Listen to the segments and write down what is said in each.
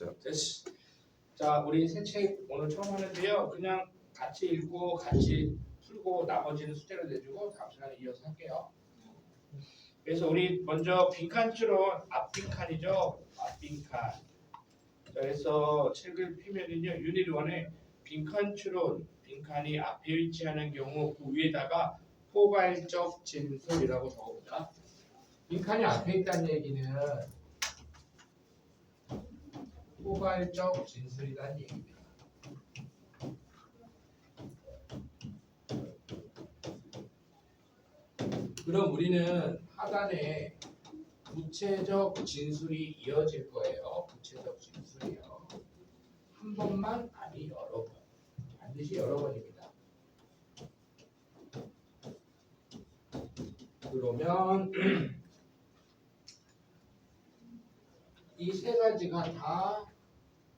됐어. 자, 우리 새 책 오늘 처음 하는데요. 그냥 같이 읽고 같이 풀고 나머지는 숙제를 내주고 다음 시간에 이어서 할게요. 그래서 우리 먼저 빈칸추론 앞빈칸이죠. 앞빈칸. 자, 그래서 책을 피면은요. 유닛 1에 빈칸추론 빈칸이 앞에 위치하는 경우 그 위에다가 포괄적 진술이라고 적어보자. 빈칸이 앞에 있다는 얘기는 포괄적 진술이라는 얘기입니다. 그럼 우리는 하단에 구체적 진술이 이어질 거예요. 구체적 진술이요. 한 번만 아니 여러 번. 반드시 여러 번입니다. 그러면 이 세 가지가 다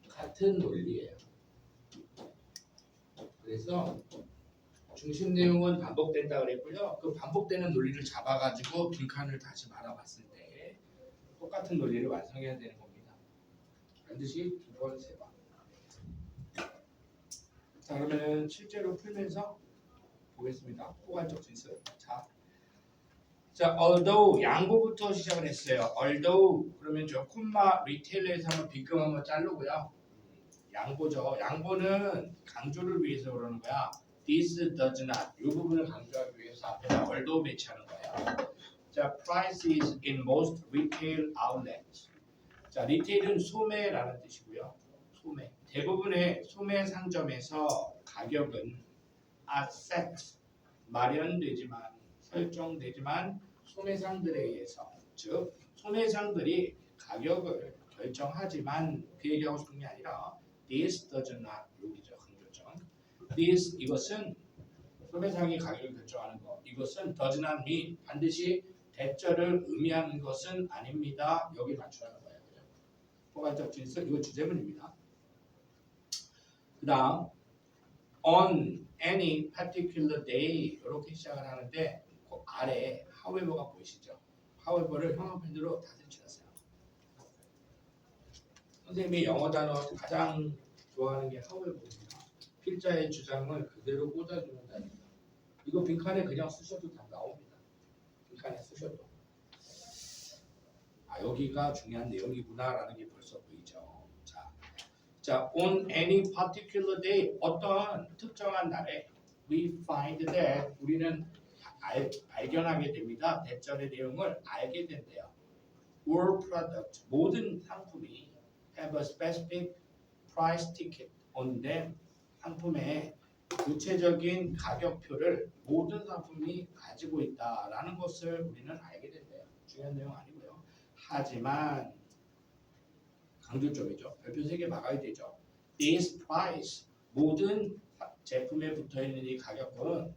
같은 논리예요. 그래서 중심 내용은 반복된다 그랬고요. 그 반복되는 논리를 잡아가지고 빈칸을 다시 말아봤을 때 똑같은 논리를 완성해야 되는 겁니다. 반드시 두 번, 세 번. 자, 그러면 실제로 풀면서 보겠습니다. 포괄적 진술. 자, although 양보부터 시작을 했어요. although 그러면 저 콤마 리테일에서 한번 빗금 한번 자르고요. 양보죠. 양보는 강조를 위해서 그러는 거야. This does not. 이 부분을 강조하기 위해서 앞에다 although 배치하는 거예요. 자, price is in most retail outlets. 자, 리테일은 소매라는 뜻이고요. 소매. 대부분의 소매 상점에서 가격은 are set 마련되지만 설정되지만 소매상들에 의해서 즉 소매상들이 가격을 결정하지만 그 얘기하고 싶은 게 아니라 this does not 여기죠. 강조점. this 이것은 소매상이 가격을 결정하는 것. 이것은 does not mean 반드시 대절을 의미하는 것은 아닙니다. 여기 맞추라는 거예요. 그죠? 포괄적 진술 이거 주제문입니다. 그 다음 on any particular day 이렇게 시작을 하는데 그 아래 however가 보이시죠? however를 형용편으로 다 설치했어요. 선생님이 영어 단어 가장 좋아하는 게 however입니다. 필자의 주장을 그대로 꽂아주는다니까. 이거 빈칸에 그냥 쓰셔도 다 나옵니다. 빈칸에 쓰셔도. 아, 여기가 중요한 내용이구나라는 게 벌써 보이죠. 자, on any particular day 어떤 특정한 날에 we find that 우리는 발견하게 됩니다. 대절의 내용을 알게 된대요. All product 모든 상품이 have a specific price ticket on them. 상품의 구체적인 가격표를 모든 상품이 가지고 있다라는 것을 우리는 알게 된대요. 중요한 내용 아니고요. 하지만 강조점이죠. 별표 3개 막아야 되죠. This price 모든 제품에 붙어있는 이 가격은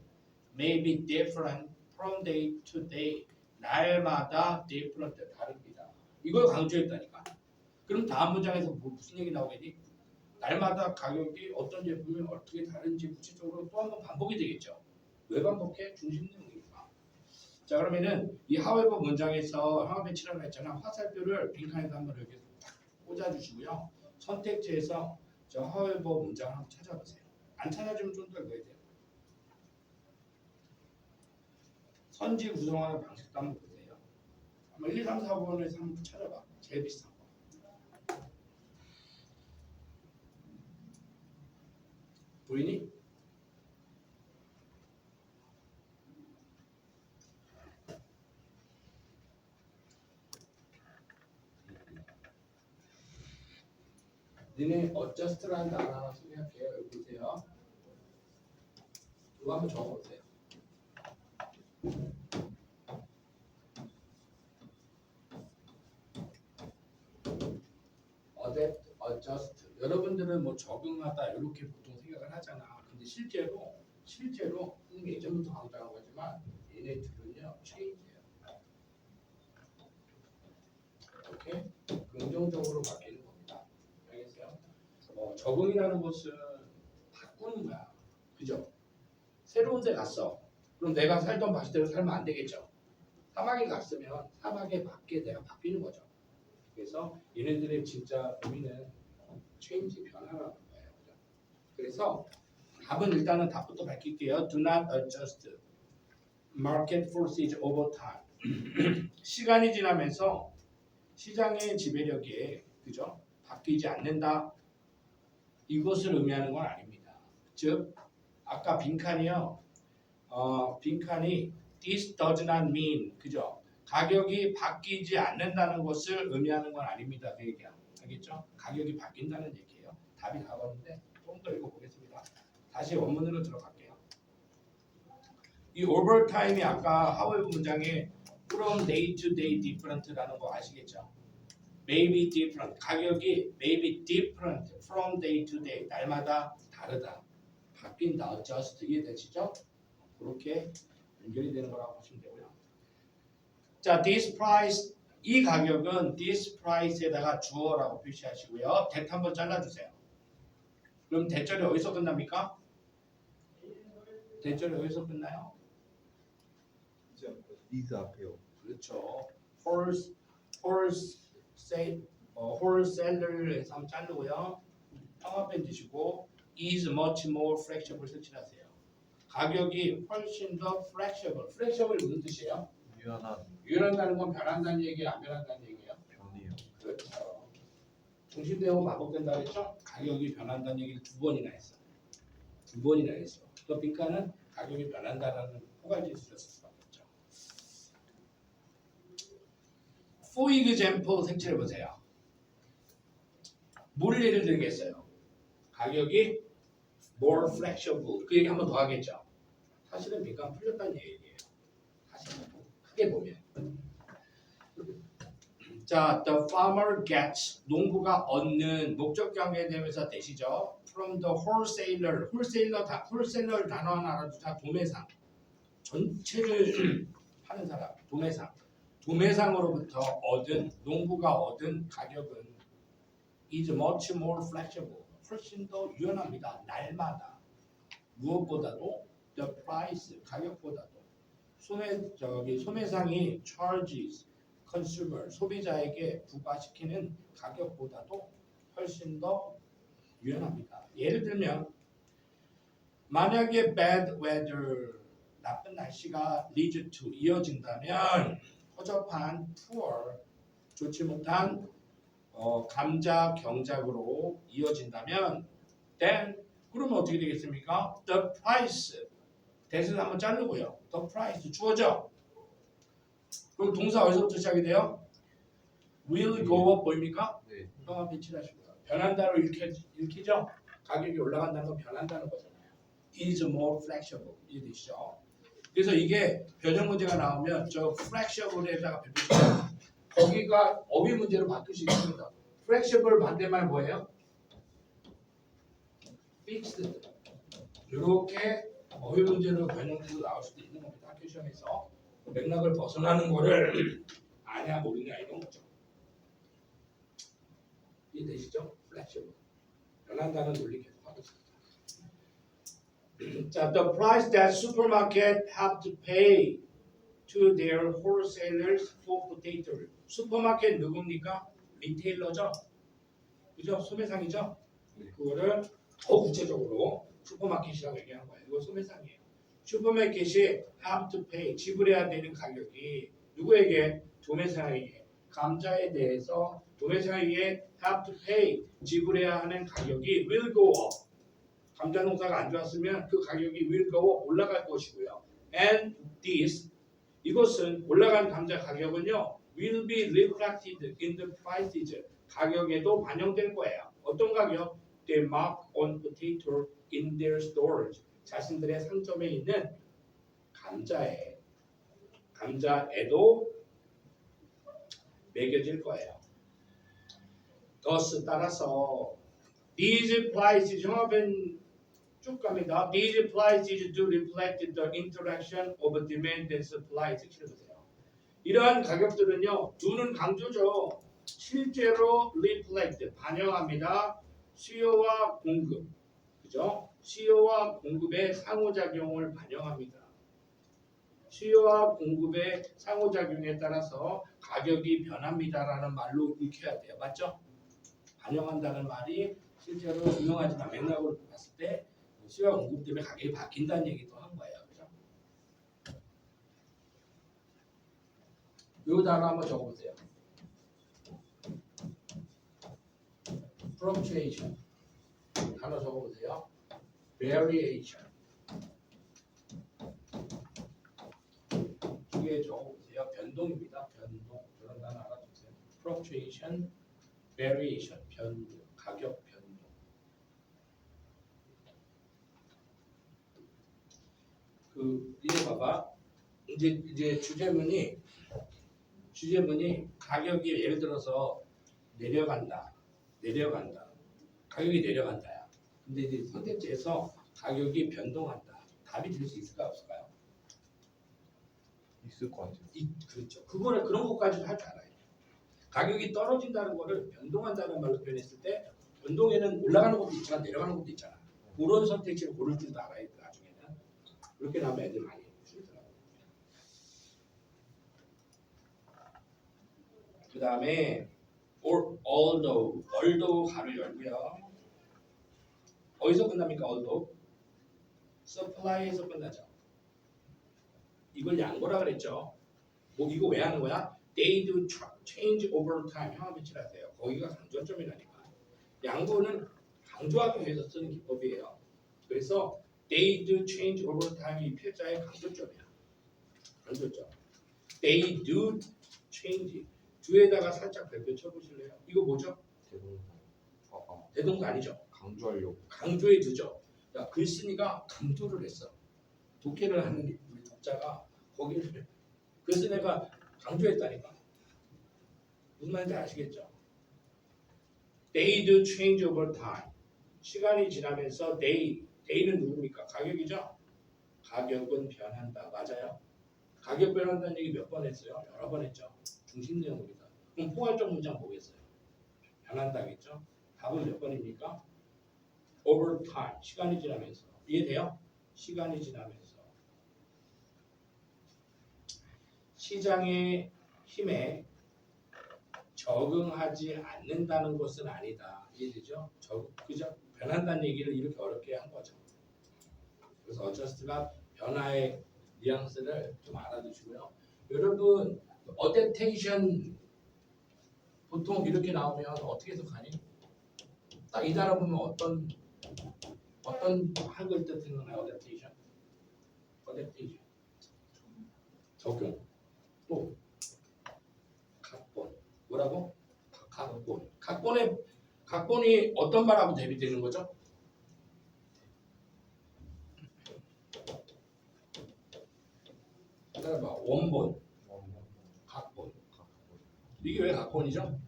may be different from day to day. 날마다 different 다릅니다. 이걸 강조했다니까. 그럼 다음 문장에서 무슨 얘기 나오겠니? 날마다 가격이 어떤 제품이 어떻게 다른지 구체적으로 또 한 번 반복이 되겠죠. 왜 반복해? 중심 내용이니까. 자, 그러면은 이 however 문장에서 형합의 칠하라 했잖아. 화살표를 빈칸에다 한번 이렇게 꽂아주시고요. 선택지에서 저 however 문장을 한번 찾아보세요. 안 찾아주면 좀 더 읽어야 돼요. 선지 구성하는 방식도 한번 보세요. 한번 1, 2, 3, 4번에서 한번 찾아봐. 제일 비슷한 거. 보이니? 니네 adjust라는 단어 하나 소개할게요. 여기 보세요. 이거 한번 적어보세요. adapt, adjust. 여러분들은 뭐 적응하다 이렇게 보통 생각을 하잖아. 근데 실제로 선생님 예전부터 강조한 거지만 얘네들은요 change예요. 이렇게 긍정적으로 바뀌는 겁니다. 알겠어요? 적응이라는 것은 바꾸는 거야. 그죠? 새로운 데 갔어. 그럼 내가 살던 방식대로 살면 안 되겠죠. 사막에 갔으면 사막에 맞게 내가 바뀌는 거죠. 그래서 얘네들의 진짜 의미는 change 변화라는 거예요. 그래서 답은 일단은 답부터 밝힐게요. Do not adjust market forces over time. 시간이 지나면서 시장의 지배력이 그죠? 바뀌지 않는다. 이것을 의미하는 건 아닙니다. 즉 아까 빈칸이요. 빈칸이 this does not mean 그죠? 가격이 바뀌지 않는다는 것을 의미하는 건 아닙니다. 그 얘기야. 알겠죠? 가격이 바뀐다는 얘기예요. 답이 나왔는데 좀 더 읽어보겠습니다. 다시 원문으로 들어갈게요. 이 overtime이 아까 하웨브 문장에 from day to day different라는 거 아시겠죠? may be different. 가격이 may be different from day to day. 날마다 다르다. 바뀐다. adjust 이해되시죠? 그렇게 연결이 되는 거라고 보시면 되고요. 자, this price 이 가격은 this price에다가 주어라고 표시하시고요. that 한번 잘라주세요. 그럼 대절이 어디서 끝납니까? 대절이 어디서 끝나요? these 앞에요. 그렇죠. wholesaler에서 한번 자르고요. 평합해 주시고 is much more flexible 설치하세요. 가격이 훨씬 더 flexible. flexible 무슨 뜻이에요? 유연하다는 건 변한다는 얘기예요, 안 변한다는 얘기예요? 변이요. 그렇죠. 중심되고 반복된다 그랬죠? 가격이 변한다는 얘기를 두 번이나 했어. 두 번이나 했어. 그 빈칸은 가격이 변한다라는 포괄지수를 쓸 수밖에 없죠. For example 색칠해 보세요. 뭘 예를 들겠어요? 가격이 more flexible. 그 얘기 한 번 더 하겠죠. 사실은 빈칸 풀렸다는 얘기예요. 다시 크게 보면. 자, the farmer gets 농부가 얻는 목적격에 대해서 되시죠. From the wholesaler, wholesaler 단어 하나 알아두자. 도매상, 전체를 파는 사람, 도매상. 도매상으로부터 얻은 농부가 얻은 가격은 is much more flexible. 훨씬 더 유연합니다. 날마다 무엇보다도 the price 가격보다도 소매상이 charges consumer 소비자에게 부과시키는 가격보다도 훨씬 더 유연합니다. 예를 들면 만약에 bad weather 나쁜 날씨가 lead to 이어진다면 허접한 poor 좋지 못한 감자 경작으로 이어진다면 then 그러면 어떻게 되겠습니까? The price 대신 한번 자르고요. The price 주어져. 그럼 동사 어디서부터 시작이 돼요? will go up 보입니까? 네. 평화 배치하시고요. 변한다로 읽히죠? 가격이 올라간다는 건 변한다는 거잖아요. is more flexible 이해되시죠? 그래서 이게 변형 문제가 나오면 저 flexible에다가 배치해요. 거기가 어휘 문제로 바뀔 수 있습니다. flexible 반대말 뭐예요? fixed. 이렇게 어휘 문제로 변형돼서 나올 수도 있는 겁니다. 학교 시험에서 맥락을 벗어나는 거를 아냐 모르냐 이런 거죠. 이해되시죠? flexible. 변한다는 논리 계속 하고 있습니다. 자, the price that supermarket have to pay to their wholesalers for potato. 슈퍼마켓 누굽니까? 리테일러죠. 그죠? 소매상이죠. 그거를 더 구체적으로 슈퍼마켓이라고 얘기하는 거예요. 이거 소매상이에요. 슈퍼마켓이 have to pay 지불해야 되는 가격이 누구에게? 도매상에게. 감자에 대해서 도매상에게 have to pay 지불해야 하는 가격이 will go up. 감자 농사가 안 좋았으면 그 가격이 will go up 올라갈 것이고요. And this 이것은 올라간 감자 가격은요 will be reflected in the prices 가격에도 반영될 거예요. 어떤 가격? They mark on potato in their stores 자신들의 상점에 있는 감자에도 매겨질 거예요. thus 따라서 these prices 종합은 쭉 갑니다. These prices do reflect the interaction of demand and supply. 색칠해보세요. 이러한 가격들은요. do는 강조죠. 실제로 reflect 반영합니다. 수요와 공급, 그죠? 수요와 공급의 상호작용을 반영합니다. 수요와 공급의 상호작용에 따라서 가격이 변합니다라는 말로 익혀야 돼요. 맞죠? 반영한다는 말이 실제로 유명하지만 맥락으로 봤을 때 수요 공급 때문에 가격이 바뀐다는 얘기도 한 거예요. 그죠? 요 단어 한번 적어보세요. fluctuation 단어 적어보세요. variation 두 개 적어보세요. 변동입니다. 변동 그런 단어 알아두세요. fluctuation, variation 변동, 가격 변동. 이거 봐봐. 이제 주제문이 가격이 예를 들어서 내려간다. 가격이 내려간다야. 근데 이제 선택지에서 가격이 변동한다. 답이 될 수 있을까 없을까요? 있을 것 같아요. 그렇죠. 그런 것까지도 할 줄 알아요. 가격이 떨어진다는 거를 변동한다는 말로 표현했을 때 변동에는 올라가는 것도 있지만 내려가는 것도 있잖아. 그런 선택지를 고를 줄도 알아야 돼. 나중에는 그렇게 나오면 애들 많이 쓰더라고요. 그 다음에 although 가를 열고요. 어디서 끝납니까? although supply에서 끝나죠. 이걸 양보라 그랬죠. 뭐 이거 왜 하는 거야? They do change over time. 형아 배치하세요. 거기가 강조점이라니까. 양보는 강조하기 위해서 쓰는 기법이에요. 그래서 they do change over time 이 필자의 강조점이야. 강조점. They do change. 주에다가 살짝 별표 쳐보실래요? 이거 뭐죠? 대동사 아니죠? 강조하려고. 강조해 두죠. 야, 글쓴이가 강조를 했어. 독해를 하는 우리 독자가 거기를 글쓴이가 강조했다니까. 무슨 말인지 아시겠죠? They do change over time. 시간이 지나면서 they는 누굽니까? 가격이죠? 가격은 변한다. 맞아요? 가격 변한다는 얘기 몇 번 했어요? 여러 번 했죠. 중심 내용입니다. 그럼 포괄적 문장 보겠어요. 변한다겠죠? 답은 몇 번입니까? over time. 시간이 지나면서. 이해돼요? 시간이 지나면서. 시장의 힘에 적응하지 않는다는 것은 아니다. 이해되죠? 그죠? 변한다는 얘기를 이렇게 어렵게 한 거죠. 그래서 adjust가 변화의 뉘앙스를 좀 알아두시고요. 여러분 adaptation 보통 이렇게 나오면 어떻게 해석하니? 딱 이 단어 보면 어떤 한글 뜻 생각나요? adaptation. 적용. 또 각본. 뭐라고? 각본. 각본이 어떤 말하고 대비되는 거죠? 따라봐. 원본. 각본. 이게 왜 각본이죠?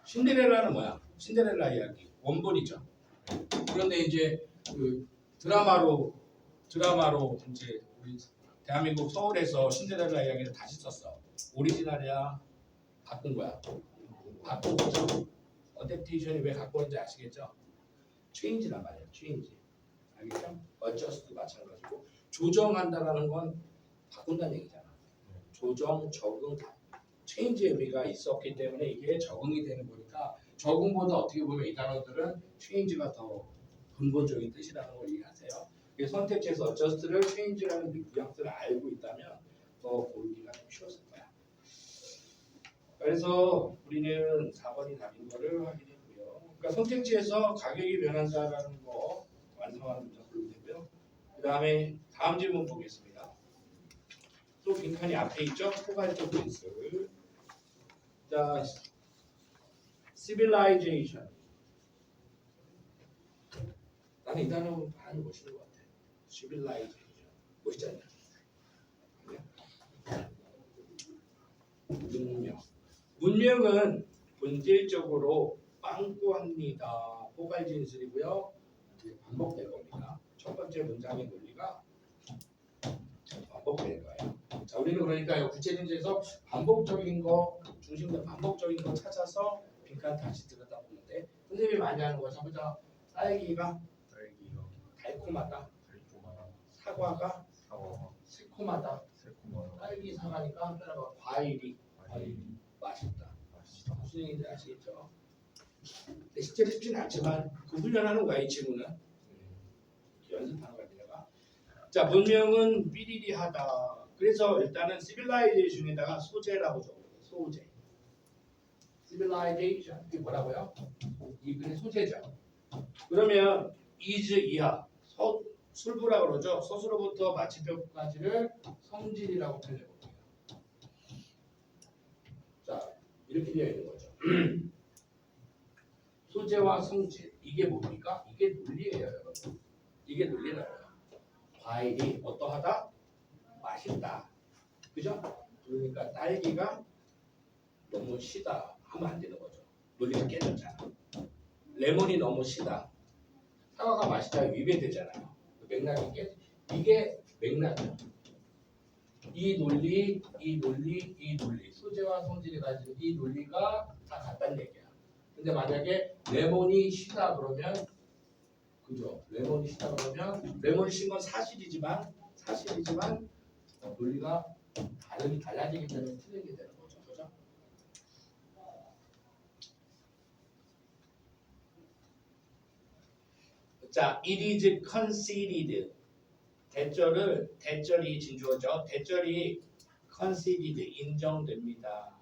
신데렐라는 뭐야? 신데렐라 이야기. 원본이죠. 그런데 이제 그 드라마로 이제 우리 대한민국 서울에서 신데렐라 이야기를 다시 썼어. 오리지널이야? 바꾼 거야? 바꾼 거죠. 어댑테이션이 왜 각본인지 아시겠죠? 체인지란 말이에요. 체인지. 알겠죠? 어저스트 마찬가지고 조정한다라는 건 바꾼다는 얘기잖아. 조정, 적응, 체인지의 의미가 있었기 때문에 이게 적응이 되는 거니까 적응보다 어떻게 보면 이 단어들은 체인지가 더 근본적인 뜻이라는 걸 이해하세요. 선택지에서 adjust를 change라는 뉘앙스를 알고 있다면 더 고르기가 좀 쉬웠을 거야. 그래서 우리는 4번이 답인 거를 확인했고요. 그러니까 선택지에서 가격이 변한다라는 거 완성하는 문장 보면 되고요. 그 다음에 다음 질문 보겠습니다. 또 빈칸이 앞에 있죠? 포괄적 진술. 자, civilization. 나는 이 단어 많이 멋있는 것 같아. civilization. 멋있지 않냐? 문명은 본질적으로 빵꾸합니다. 포괄 진술이고요. 반복될 겁니다. 첫 번째 문장의 논리가 반복될 거예요. 자, 우리는 그러니까 구체 진술에서 반복적인 거 중심으로 반복적인 거 찾아서 빈칸 다시 들여다보는데 선생님이 많이 하는 거 잡으자. 딸기가 달콤하다. 사과가 새콤하다. 딸기 사과니까 따라가 과일이 맛있다. 무슨 얘기인지 아시겠죠? 근데 실제로 쉽지는 않지만 그 훈련하는 거야 이 친구는. 연습하는 거야 내가. 자 문명은 삐리리하다. 그래서 일단은 civilization에다가 소재라고 적어요. 소재. civilization 이게 뭐라고요? 이분의 소재죠. 그러면 is 이하 술부라고 그러죠. 서술로부터 마침표까지를 성질이라고 표현해볼게요. 자 이렇게 되어 있는 거죠. 소재와 성질 이게 뭡니까? 이게 논리예요 여러분. 이게 논리라고요. 과일이 어떠하다? 맛있다. 그죠? 그러니까 딸기가 너무 시다 하면 안 되는 거죠. 논리가 깨졌잖아. 레몬이 너무 시다. 사과가 맛있다 위배되잖아요. 맥락이 깨. 이게 맥락이야. 이 논리, 이 논리, 이 논리. 소재와 성질이 가지고 이 논리가 다 같다는 얘기야. 근데 만약에 레몬이 시다 그러면 그죠? 레몬이 시다 그러면 레몬이 신 건 사실이지만 논리가 달라지기 때문에 틀리게 되는 거죠. 그죠? 자, it is conceded. 대절이 진주어죠. 대절이 conceded 인정됩니다.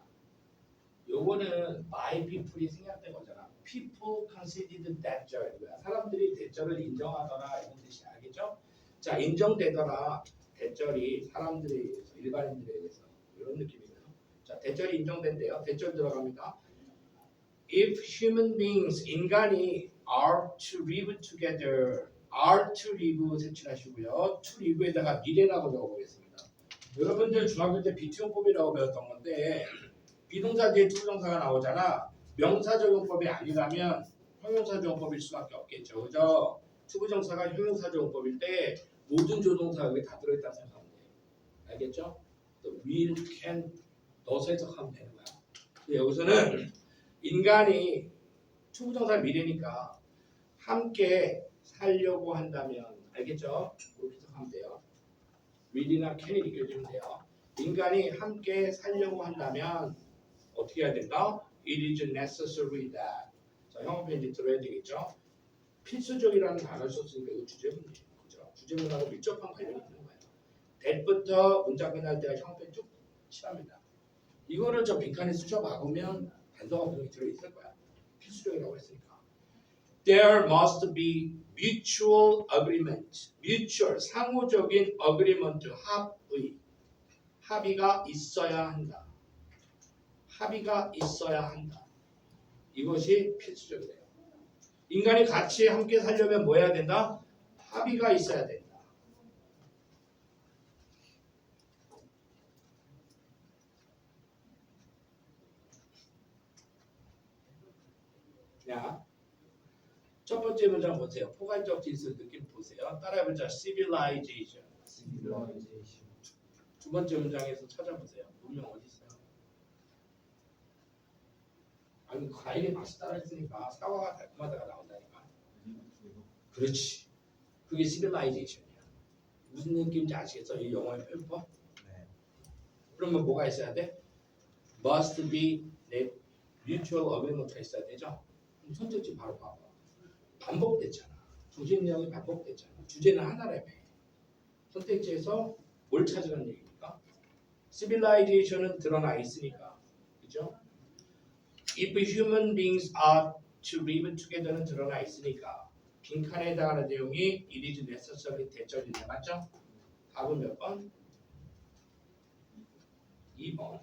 요거는 my people이 생략된 거잖아. people conceded 대절. 사람들이 대절을 인정하더라 이런 뜻이 알겠죠? 자, 인정되더라. 대절이 사람들에 의해서 일반인들에 의해서 이런 느낌이에요. 자, 대절이 인정된대요. 대절 들어갑니다. If human beings 인간이 are to live together, are to live 색칠하시고요. to live에다가 미래라고 적어보겠습니다. 여러분들 중학교 때 비투용법이라고 배웠던 건데 비동사 뒤에 투부정사가 나오잖아. 명사적용법이 아니라면 형용사적용법일 수밖에 없겠죠. 그죠? 투부정사가 형용사적용법일 때 모든 조동사가 여기 다 들어있다고 생각하면 돼. 알겠죠? 또 will, can 넣어서 해석하면 되는 거야. 근데 여기서는 인간이 투부정사 미래니까 함께 살려고 한다면 알겠죠? 그렇게 해석하면 돼요. will이나 can이 느껴지면 돼요. 인간이 함께 살려고 한다면 어떻게 해야 된다? It is necessary that. 자, 형용 편지 들어야 되겠죠? 필수적이라는 단어를 썼으니까 이거 주제문이에요. 그죠? 주제문하고 밀접한 관련이 있는 거예요. that부터 문장 끝날 때가 형용 편지 쭉 칠합니다. 이거를 저 빈칸에 쑤셔 박으면 단서가 분명히 들어있을 거야. 필수적이라고 했으니까. There must be mutual agreement. mutual 상호적인 agreement 합의가 있어야 한다. 합의가 있어야 한다. 이것이 필수적이에요. 인간이 같이 함께 살려면 뭐 해야 된다? 합의가 있어야 된다. 자, 첫 번째 문장 보세요. 포괄적 진술 느낌 보세요. 따라해보자. civilization. 두 번째 문장에서 찾아보세요. 문명 어디 있어요? 아니 과일이 맛있다고 했으니까 사과가 달콤하다가 나온다니까. 그렇지. 그게 civilization이야. 무슨 느낌인지 아시겠어? 이 영어의 표현법? 네. 그러면 뭐가 있어야 돼? must be mutual agreement가 있어야 되죠? 그럼 선택지 바로 봐봐. 반복됐잖아. 중심 내용이 반복됐잖아. 주제는 하나라며. 선택지에서 뭘 찾으라는 얘기입니까? civilization은 드러나 있으니까. 그죠? If human beings are to live together는 드러나 있으니까 빈칸에 해당하는 내용이 it is necessary 대절이네. 맞죠? 답은 몇 번? 2번.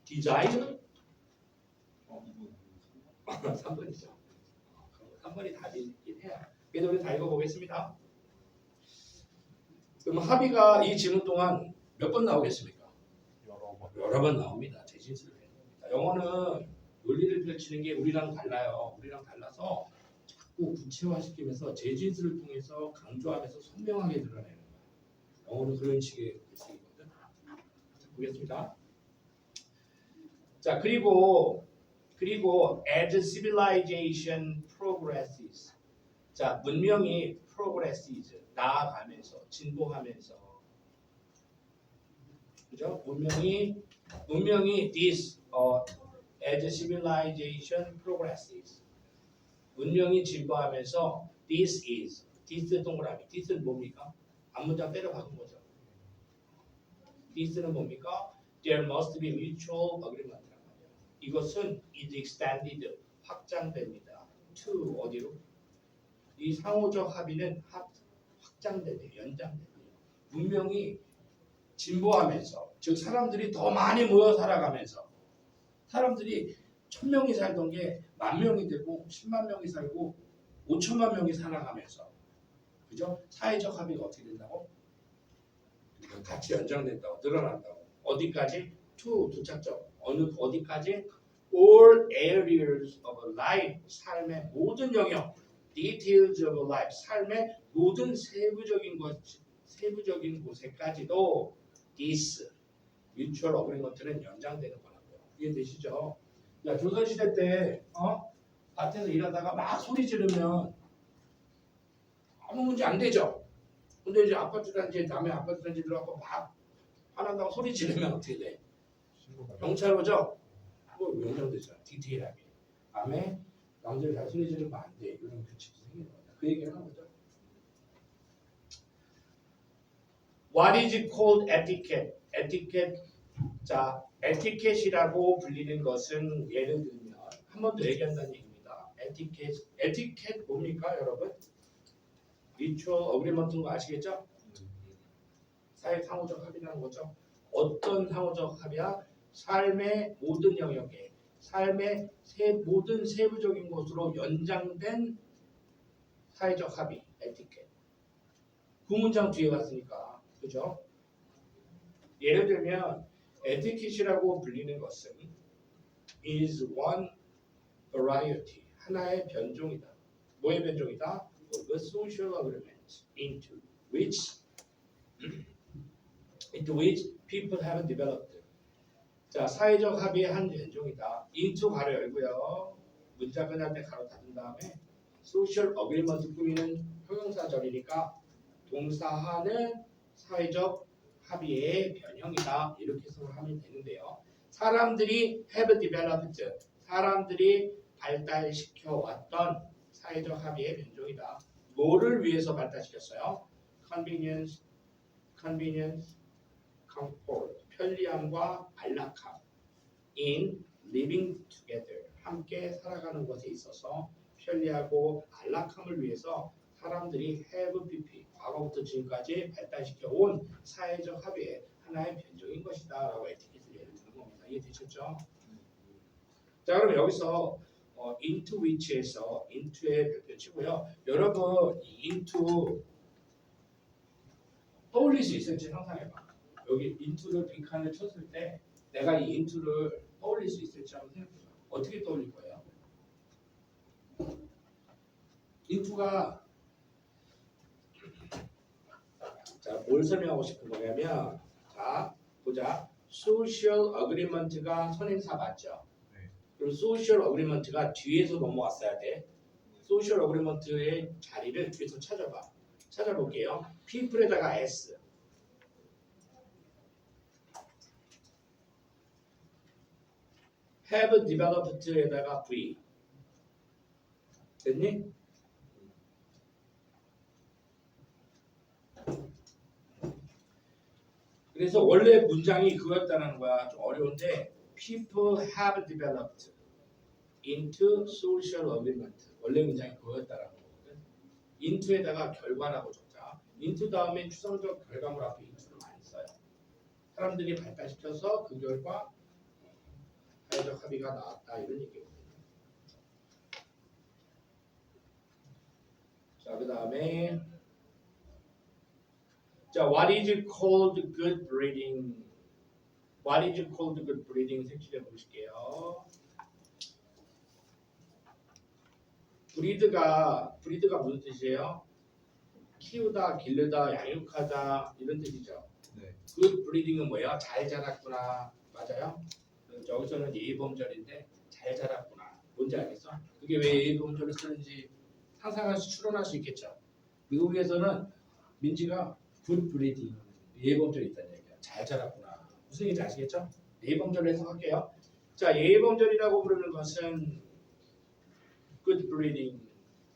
desire? 3번이죠. 3번이 답이긴 해요. 그래도 우리 다 읽어보겠습니다. 그럼 합의가 이 지문 동안 몇 번 나오겠습니까? 여러 번 나옵니다. 재진술을 해야 됩니다. 영어는 논리를 펼치는 게 우리랑 달라요. 우리랑 달라서 자꾸 구체화시키면서 재진술을 통해서 강조하면서 선명하게 드러내는 거예요. 영어는 그런 식의 글쓰기거든. 보겠습니다. 자 그리고 as civilization progresses. 자 문명이 progresses 나아가면서 진보하면서 그죠? 문명이 this as civilization progresses 문명이 진보하면서 this 동그라미, this는 뭡니까? 앞문장 때려 박은 거죠. this는 뭡니까? There must be mutual agreement란 말이에요. 이것은 is extended, 확장됩니다. to 어디로? 이 상호적 합의는 확장되네요. 연장되네요. 문명이 진보하면서, 즉 사람들이 더 많이 모여 살아가면서 사람들이 1000명이 살던 게 10,000명이 되고 10만 명이 살고 5천만 명이 살아가면서, 그죠? 사회적 합의가 어떻게 된다고? 같이 연장된다고, 늘어난다고. 어디까지? to 도착점. 어디까지? all areas of life, 삶의 모든 영역. details of life, 삶의 모든 세부적인 곳에까지도 this mutual agreement는 연장되는 거라고요. 이해되시죠? 야, 조선시대 때 밭에서 일하다가 막 소리 지르면 아무 문제 안 되죠. 근데 이제 아파트 단지에 남의 아파트 단지 들어가고 막 화난다고 소리 지르면 어떻게 돼? 경찰 오죠? 뭐 연장되잖아. 디테일하게. 다음에 남들 다 소리 지르면 안 돼. 이런 규칙이 생기는 거다. 그 얘기 하는 거죠. What is called etiquette? etiquette. 자, 에티켓이라고 불리는 것은 예를 들면 한 번 더 얘기한다는 얘기입니다. 에티켓 뭡니까, 여러분? mutual agreement인 거 아시겠죠? 사회 상호적 합의라는 거죠. 어떤 상호적 합의야? 삶의 모든 영역에, 삶의 모든 세부적인 것으로 연장된 사회적 합의, 에티켓. 그 문장 뒤에 왔으니까, 그죠? 예를 들면 에티켓이라고 불리는 것은 is one variety, 하나의 변종이다. 뭐의 변종이다? The social agreement into which people have developed. 자, 사회적 합의의 한 변종이다. into 가로 열고요. 문자 끝날 때 가로 닫은 다음에 social agreement 꾸미는 형용사절이니까 동사하는 사회적 합의의 변형이다. 이렇게 해석을 하면 되는데요. 사람들이 have developed, 사람들이 발달시켜 왔던 사회적 합의의 변종이다. 뭐를 위해서 발달시켰어요? convenience, comfort, 편리함과 안락함. in living together, 함께 살아가는 것에 있어서 편리하고 안락함을 위해서 사람들이 have pp, 과거부터 지금까지 발달시켜 온 사회적 합의의 하나의 변종인 것이다 라고 에티켓을 예를 드는 겁니다. 이해되셨죠? 자, 그럼 여기서 into which에서 into의 별표 치고요. 여러분 이 into 떠올릴 수 있을지 상상해봐. 여기 into를 빈칸을 쳤을 때 내가 이 into를 떠올릴 수 있을지 한번 생각해봐. 어떻게 떠올릴 거예요? into가 자, 뭘 설명하고 싶은 거냐면, 자, 보자. social agreement가 선행사 맞죠? 네. 그럼 social agreement가 뒤에서 넘어왔어야 돼. social agreement의 자리를 뒤에서 찾아봐. 찾아볼게요. people에다가 s. have developed에다가 v. 됐니? 그래서 원래 문장이 그거였다는 거야. 좀 어려운데 people have developed into social agreement. 원래 문장이 그거였다는 거거든. into에다가 결과라고 적자. into 다음에 추상적 결과물 앞에 into를 많이 써요. 사람들이 발달시켜서 그 결과 사회적 합의가 나왔다 이런 얘기거든요. 자, 그 다음에 자, what is called good breeding? What is called good breeding? 색칠해 보실게요. 브리드가 무슨 뜻이에요? 키우다, 기르다, 양육하다 이런 뜻이죠. 네. good breeding은 뭐예요? 잘 자랐구나. 맞아요? 여기서는 예의범절인데 잘 자랐구나. 뭔지 알겠어? 그게 왜 예의범절을 쓰는지 상상할 수, 추론할 수 있겠죠. 미국에서는 민지가 good breeding, 예의범절이 있다는 얘기야. 잘 자랐구나. 무슨 얘기인지 아시겠죠? 예의범절을 해석할게요. 자, 예의범절이라고 부르는 것은 good breeding,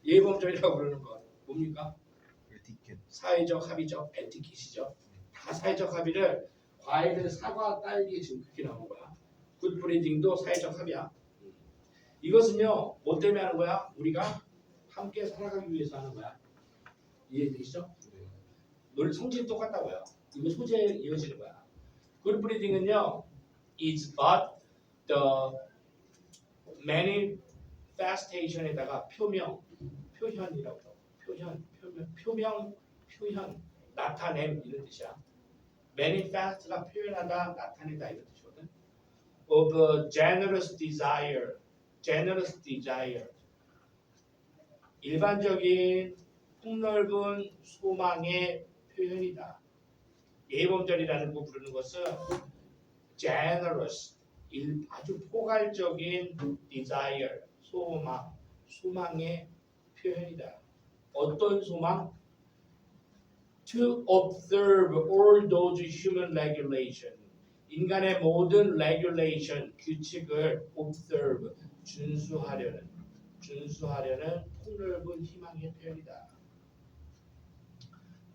예의범절이라고 부르는 것 뭡니까? 에티켓. 사회적 합의죠. 에티켓이죠. 다 사회적 합의를 과일은 사과, 딸기 지금 그렇게 나온 거야. 굿브리딩도 사회적 합의야. 이것은요 뭐 때문에 하는 거야? 우리가 함께 살아가기 위해서 하는 거야. 이해되시죠? 논리 성질이 똑같다고요. 이거 소재에 이어지는 거야. 굿브리딩은요 is but the manifestation에다가 표현이라고 표현 나타냄 이런 뜻이야. manifest가 표현하다 나타내다 이런 뜻이거든. of a generous desire 일반적인 폭넓은 소망의 표현이다. 예범절이라는 거 부르는 것은 generous 아주 포괄적인 desire 소망의 표현이다. 어떤 소망? To observe all those human regulation 인간의 모든 regulation 규칙을 observe 준수하려는 폭넓은 희망의 표현이다.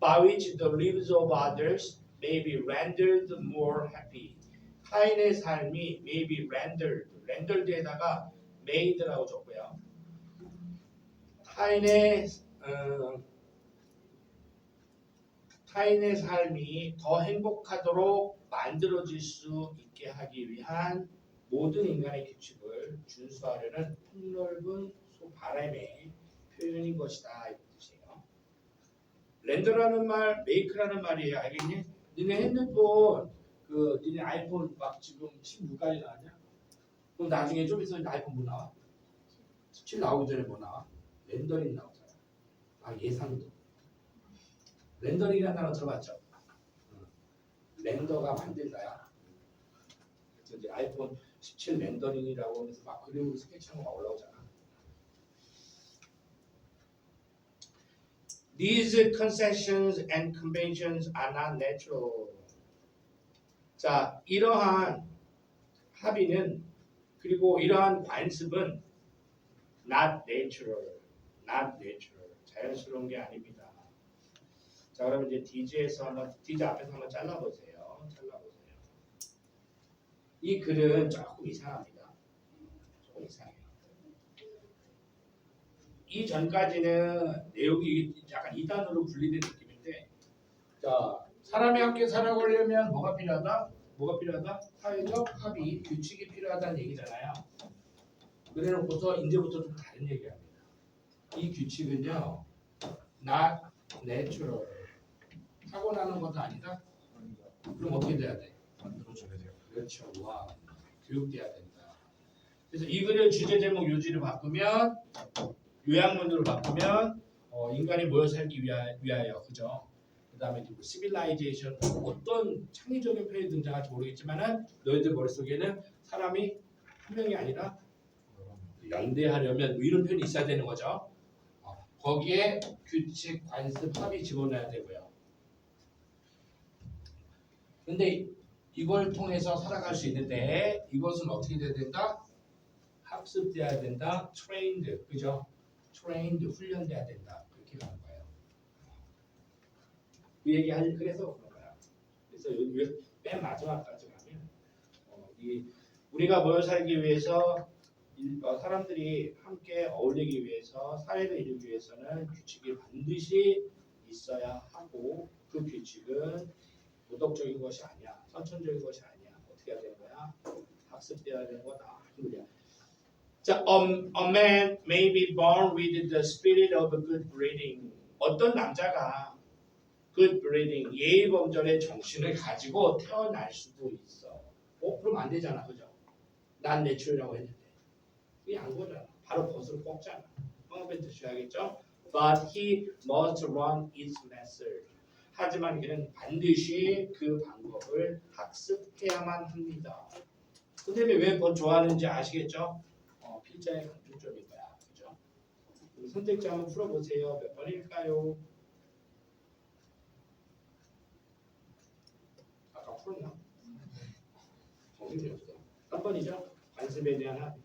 By which the lives of others may be rendered more happy. 타인의 삶이 may be rendered에다가 made라고 적고요. 타인의 삶이 더 행복하도록 만들어질 수 있게 하기 위한 모든 인간의 규칙을 준수하려는 폭넓은 바람의 표현인 것이다. 이 뜻이에요. 렌더라는 말, 메이크라는 말이에요. 알겠니? 니네 핸드폰, 니네 아이폰 막 지금 16까지 나왔냐? 그럼 나중에 좀 있으면 아이폰 뭐 나와? 17 나오기 전에 뭐 나와? 렌더링 나오잖아. 예상도. 렌더링이라는 단어 들어봤죠? 렌더가 만들다야. 그래서 이제 아이폰 17 렌더링이라고 하면서 막 그림으로 스케치하는 거 올라오잖아. These concessions and conventions are not natural. 자, 이러한 합의는 그리고 이러한 관습은 not natural. 자연스러운 게 아닙니다. 자, 그러면 이제 디지 앞에서 한번 잘라보세요. 이 글은 조금 이상합니다. 조금 이상해요. 이 전까지는 내용이 약간 이단으로 분리된 느낌인데, 자, 사람이 함께 살아가려면 뭐가 필요하다? 사회적 합의, 규칙이 필요하다는 얘기잖아요. 그래놓고서 이제부터 좀 다른 얘기합니다. 이 규칙은요, not natural. 타고나는 것도 아니다. 그럼 어떻게 돼야 돼? 만들어줘야 돼요. 그렇죠. 와, 교육돼야 된다. 그래서 이 글의 주제 제목 요지를 바꾸면 요약문으로 바꾸면 인간이 모여 살기 위하여 그죠? 그다음에 뭐 시빌라이제이션 어떤 창의적인 표현이 등장할지 모르겠지만은 너희들 머릿속에는 사람이 한 명이 아니라 연대하려면 뭐 이런 표현이 있어야 되는 거죠. 거기에 규칙, 관습, 합의 집어넣어야 되고요. 근데 이걸 통해서 살아갈 수 있는데 이것은 어떻게 돼야 된다? 학습돼야 된다. trained, 그죠? trained, 훈련돼야 된다. 그렇게 가는 거예요. 그 얘기 그래서 그런 거야. 그래서 여기 맨 마지막까지 가면 우리가 모여 살기 위해서 사람들이 함께 어울리기 위해서 사회를 이루기 위해서는 규칙이 반드시 있어야 하고 그 규칙은 도덕적인 것이 아니야. 선천적인 것이 아니야. 어떻게 해야 되는 거야? 학습돼야 되는 거다. 자, a man may be born with the spirit of good breeding. 어떤 남자가 good breeding, 예의범절의 정신을 가지고 태어날 수도 있어. 그럼 안 되잖아, 그죠? 난 내추럴이라고 했는데. 그게 안 거잖아. 바로 벗을 꺾잖아. 펑벤트 쉬어야겠죠? But he must run its method. 하지만 그는 반드시 그 방법을 학습해야만 합니다. 선생님이 왜 더 좋아하는지 아시겠죠? 필자의 강조점인 거야. 그죠? 선택자 한번 풀어보세요. 몇 번일까요? 아까 풀었나? 정신이 없어. 3번이죠? 관습에 대한 합의.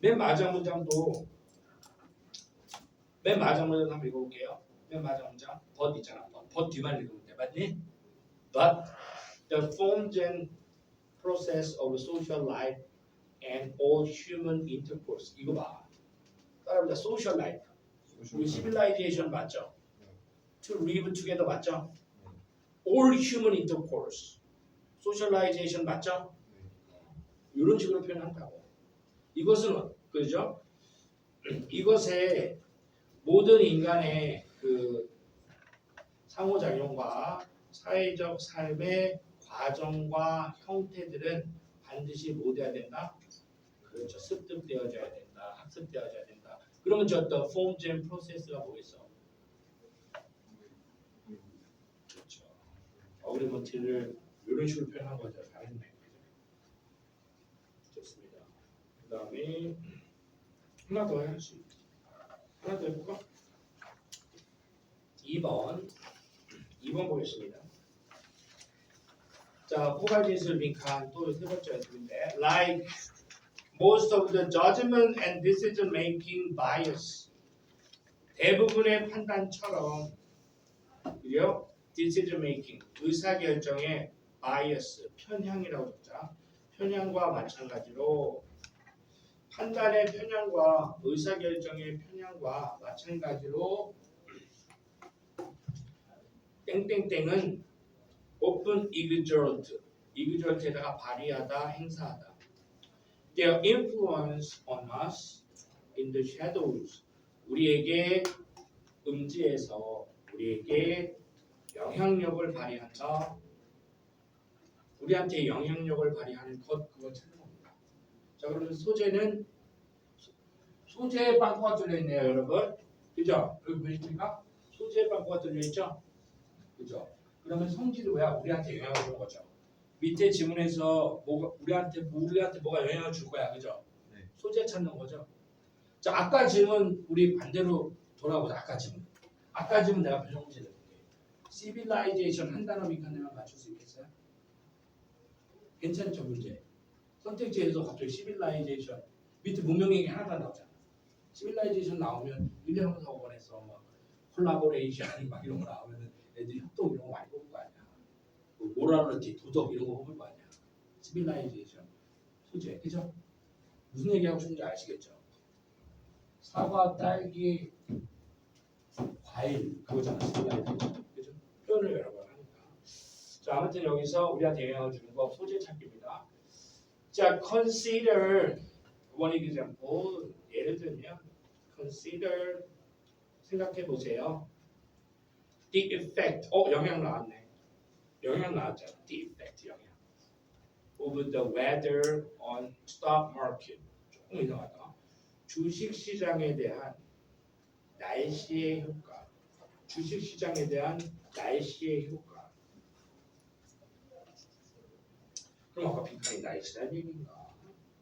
맨 마지막 문장도 맨 마지막 문장 한번 읽어볼게요. 맨 마지막 문장 but 있잖아. but 뒤만 읽으면 돼. 맞니? But the forms and process of social life and all human intercourse. 이거 봐. 따라합니다. social life. 우리 civilization 맞죠? To live together 맞죠? all human intercourse. socialization 맞죠? 이런 식으로 표현한다고. 이것은 그죠? 이것에 모든 인간의 그 상호작용과 사회적 삶의 과정과 형태들은 반드시 뭐 돼야 된다? 그렇죠. 습득되어져야 된다. 학습되어져야 된다. 그러면 저 the forms and process가 뭐겠어? 그렇죠. 어그리먼트를 이런 식으로 표현한 거죠. 잘했네. 좋습니다. 그 다음에 하나 더 할 수 있지. 하나 더 해볼까? 2번 보겠습니다. 자, 포괄진술 빈칸 또 세 번째 연습인데 like most of the judgment and decision making bias 대부분의 판단처럼 그리고 decision making 의사결정의 bias 편향이라고 적자 편향과 마찬가지로 판단의 편향과 의사결정의 편향과 마찬가지로 땡땡땡은 often exert에다가 발휘하다 행사하다 their influence on us in the shadows 우리에게 음지에서 우리에게 영향력을 발휘한다 우리한테 영향력을 발휘하는 것 그거 찾는 겁니다. 자 그러면 소재는 소재에 빵꾸가 뚫려있네요 여러분 그죠? 여기 보이십니까? 소재에 빵꾸가 뚫려있죠? 그죠? 그러면 성질이 뭐야? 우리한테 영향을 주는 거죠. 밑에 지문에서 우리한테 뭐가 영향을 줄 거야, 그죠? 네. 소재 찾는 거죠. 자, 아까 질문 우리 반대로 돌아보자. 아까 질문 내가 변형 문제 낼게. civilization 한 단어 밑칸에만 맞출 수 있겠어요? 괜찮죠 문제? 선택지에서 갑자기 civilization 밑에 문명 얘기 하나도 안 나오잖아. civilization 나오면 1년 후에 5번에서 뭐 콜라보레이션 막 이런 거 나오면 애들이 협동 이런 거 많이 뽑을 거 아니야. 모랄리티, 도덕 이런 거 뽑을 거 아니야. 시빌라이제이션 소재, 그죠? 무슨 얘기하고 싶은지 아시겠죠? 사과, 딸기, 과일 그거잖아. 시빌라이제이션, 그죠? 표현을 여러 번 하니까. 자, 아무튼 여기서 우리한테 영향을 주는 거 소재 찾기입니다. 자, consider one example 예를 들면 consider 생각해 보세요. The effect, 영향 나왔네. 영향 나왔잖아. The effect, 영향. Of the weather on stock market. 조금 이상하다. 주식 시장에 대한 날씨의 효과. 주식 시장에 대한 날씨의 효과. 그럼 아까 빈칸이 날씨란 얘기인가?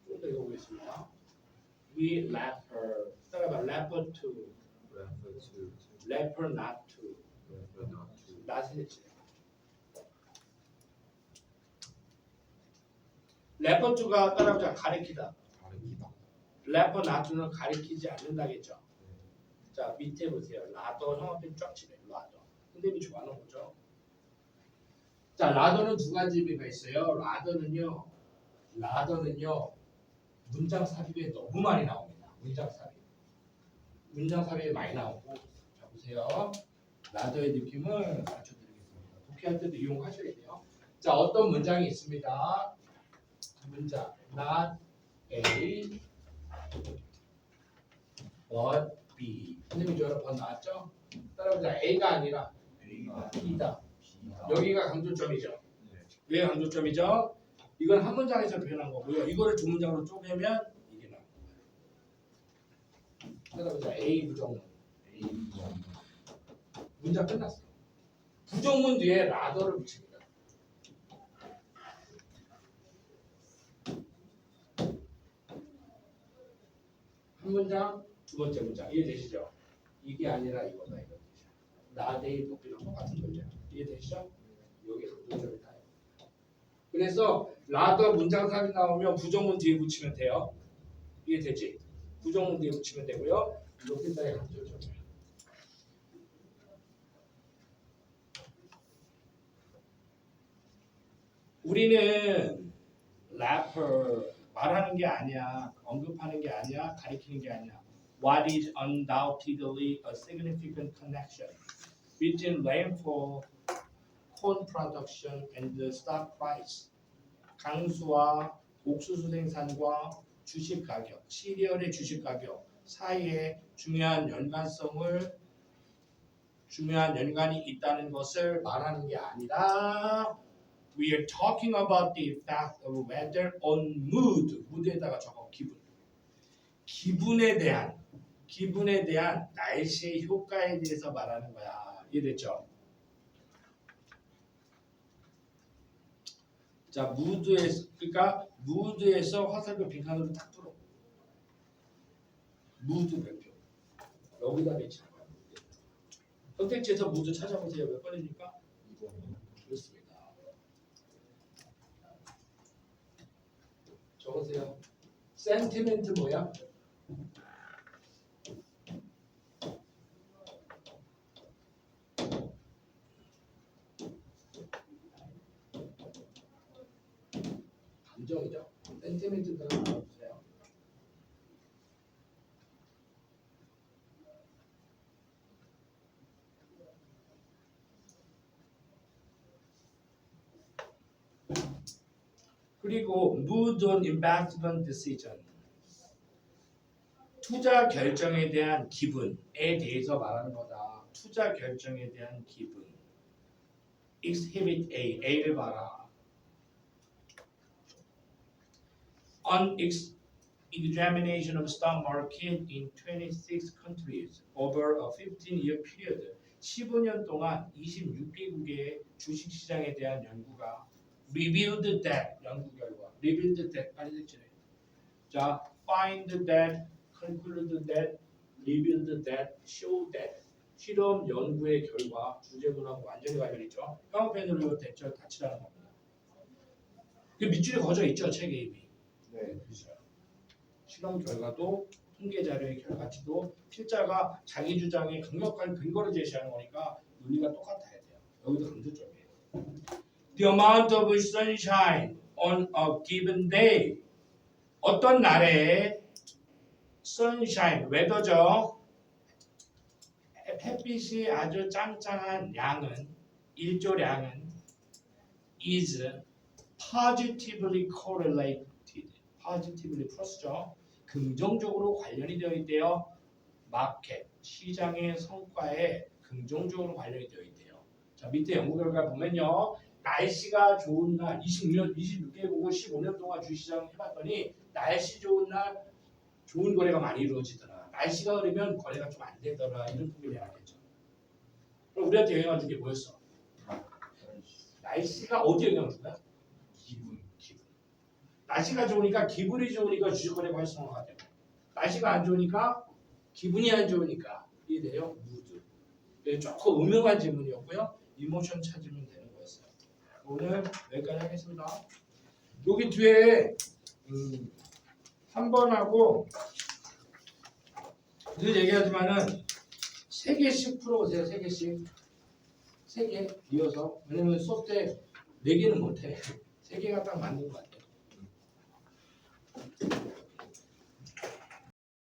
좀 더 읽어보겠습니다. We leper, 따라봐. leper to. leper not to. 나스했지. 레퍼투가 따라보자 가리키다. 레퍼 나투는 가리키지 않는다겠죠. 자 밑에 보세요. 라더 형한테 쫙 치네. 라더. 선생님이 좋아하는 거죠. 자 라더는 두 가지 의미가 있어요. 라더는요 문장 삽입에 너무 많이 나옵니다. 문장 삽입이 많이 나오고 자 보세요. 라더의 느낌을 맞춰드리겠습니다. 독해할 때도 이용하셔야 돼요. 자, 어떤 문장이 있습니다. 문장, not A, but B. 선생님이 저런 번 나왔죠? 따라보자. A가 아니라 B다. 여기가 강조점이죠. 왜 강조점이죠? 이건 한 문장에서 표현한 거고요. 이거를 두 문장으로 쪼개면 이게 나옵니다. 따라보자. A 부정문. 문장 끝났어. 부정문 뒤에 라더를 붙입니다. 한 문장, 두 번째 문장 이해되시죠? 이게 아니라 이거다 이거. 나데이 복비랑 똑같은 거죠. 이해되시죠? 여기 강조점이 다요. 그래서 라더 문장 삽입 나오면 부정문 뒤에 붙이면 돼요. 이해되지? 부정문 뒤에 붙이면 되고요. 이렇게 따라 강조점이에요. 우리는 래퍼 말하는 게 아니야, 언급하는 게 아니야, 가리키는 게 아니야. What is undoubtedly a significant connection between rainfall, corn production, and the stock price? 강수와 옥수수 생산과 주식 가격, 시리얼의 주식 가격 사이에 중요한 연관이 있다는 것을 말하는 게 아니라 we are talking about the effect of weather on mood. mood에다가 적어 기분에 대한 날씨의 효과에 대해서 말하는 거야. 이해됐죠? 자, 무드에서 화살표 빈칸으로 딱 뚫어. 무드 별표. 여기다 배치는 거야. 선택지에서 무드 찾아보세요. 몇 번입니까? 2번. 그렇습니다. 적으세요. 센티멘트 뭐야? 감정이죠. 센티멘트들은 알아보세요. 그리고 mood on investment decision. 투자 결정에 대한 기분에 대해서 말하는 거다. 투자 결정에 대한 기분. Exhibit A, A를 봐라. On examination of stock market in 26 countries over a 15-year period. 15년 동안 26개국의 주식시장에 대한 연구가 revealed that 연구 결과 revealed that 빨리 색칠해. 자, find that, conclude that, revealed that, show that 실험 연구의 결과 주제문하고 완전히 관련있죠. 형용펜으로 대절 다치라는 겁니다. 그 밑줄에 거져 있죠, 책에 이미. 네, 그렇죠. 실험 결과도 통계 자료의 결과치도 필자가 자기 주장에 강력한 근거를 제시하는 거니까 논리가 똑같아야 돼요. 여기도 강조점이에요. The amount of sunshine on a given day. 어떤 날에 sunshine, 웨더죠. 햇빛이 아주 짱짱한 양은, 일조량은 is positively correlated. positively 플러스죠. 긍정적으로 관련이 되어 있대요. 마켓, 시장의 성과에 긍정적으로 관련이 되어 있대요. 자, 밑에 연구 결과 보면요. 날씨가 좋은 날, 26개국을 15년 동안 주시장 해봤더니 날씨 좋은 날 좋은 거래가 많이 이루어지더라. 날씨가 흐리면 거래가 좀 안 되더라. 이런 통계를 해야겠죠. 그럼 우리한테 영향을 준 게 뭐였어? 날씨가 어디에 영향을 준 거야? 기분. 날씨가 좋으니까 기분이 좋으니까 주식 거래가 활성화가 되고 날씨가 안 좋으니까 기분이 안 좋으니까 이해돼요? 무드. 조금 음흉한 질문이었고요. 이모션 찾으면 되는 거였어요. 오늘 여기까지 하겠습니다. 여기 뒤에 3번하고 늘 얘기하지만은 3개씩 풀어보세요. 3개씩. 3개 이어서. 왜냐면 수업 때 4개는 못해. 3개가 딱 맞는 것 같아요.